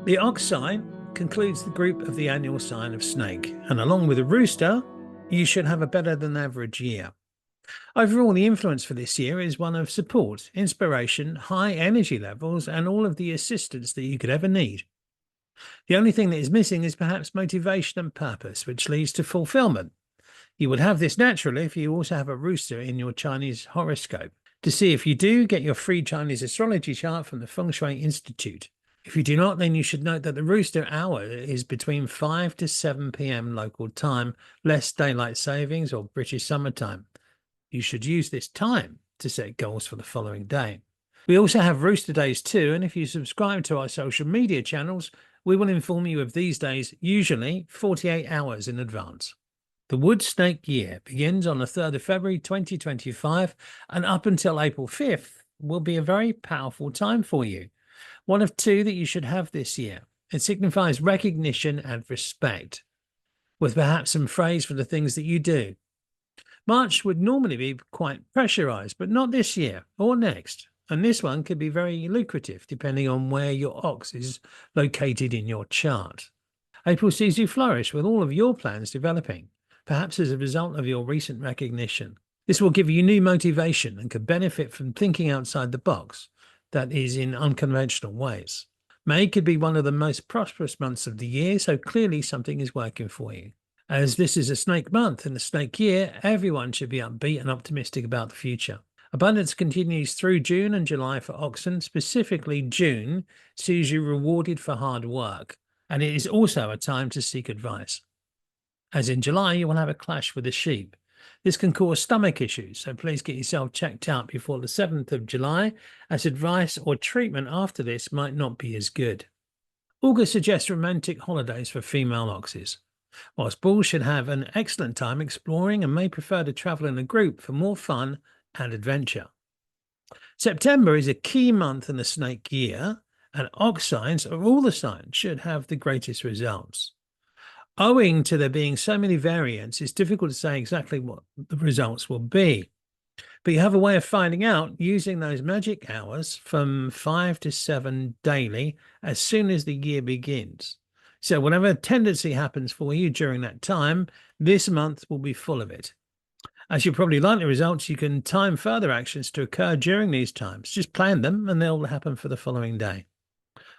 The ox sign concludes the group of the annual sign of snake, and along with a rooster, you should have a better than average year. Overall, the influence for this year is one of support, inspiration, high energy levels, and all of the assistance that you could ever need. The only thing that is missing is perhaps motivation and purpose, which leads to fulfillment. You would have this naturally if you also have a rooster in your Chinese horoscope. To see if you do, get your free Chinese astrology chart from the Feng Shui Institute. If you do not, then you should note that the rooster hour is between 5 to 7 p.m. local time, less daylight savings or British summertime. You should use this time to set goals for the following day. We also have rooster days too, and if you subscribe to our social media channels, we will inform you of these days, usually 48 hours in advance. The wood snake year begins on the 3rd of February 2025, and up until April 5th will be a very powerful time for you. One of two that you should have this year. It signifies recognition and respect, with perhaps some praise for the things that you do. March would normally be quite pressurized, but not this year or next. And this one could be very lucrative depending on where your ox is located in your chart. April sees you flourish with all of your plans developing, perhaps as a result of your recent recognition. This will give you new motivation and could benefit from thinking outside the box, that is, in unconventional ways. May could be one of the most prosperous months of the year, so clearly something is working for you. As this is a snake month and a snake year, everyone should be upbeat and optimistic about the future. Abundance continues through June and July for oxen. Specifically, June sees you rewarded for hard work, and it is also a time to seek advice. As in July, you will have a clash with the sheep. This can cause stomach issues, so please get yourself checked out before the 7th of July, as advice or treatment after this might not be as good. August suggests romantic holidays for female oxes, whilst bulls should have an excellent time exploring and may prefer to travel in a group for more fun and adventure. September is a key month in the snake year, and ox signs, or all the signs, should have the greatest results. Owing to there being so many variants, it's difficult to say exactly what the results will be. But you have a way of finding out using those magic hours from 5 to 7 daily as soon as the year begins. So whatever tendency happens for you during that time, this month will be full of it. As you probably like the results, you can time further actions to occur during these times. Just plan them and they'll happen for the following day.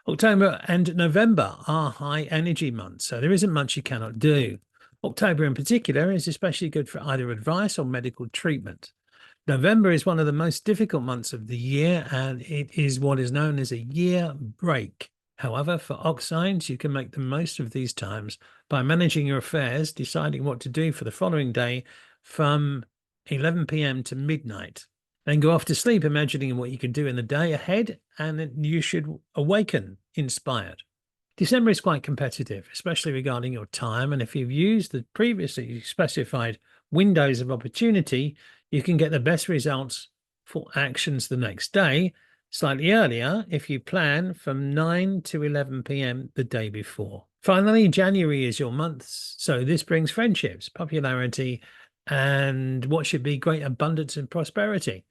October and November are high energy months, so there isn't much you cannot do. October in particular is especially good for either advice or medical treatment. November is one of the most difficult months of the year, and it is what is known as a year break. However, for ox signs, you can make the most of these times by managing your affairs, deciding what to do for the following day from 11 p.m. to midnight. Then go off to sleep imagining what you can do in the day ahead, and then you should awaken inspired. December is quite competitive, especially regarding your time, and if you've used the previously specified windows of opportunity, you can get the best results for actions the next day, slightly earlier if you plan from 9 to 11 p.m. the day before. Finally, January is your month, so this brings friendships, popularity, and what should be great abundance and prosperity.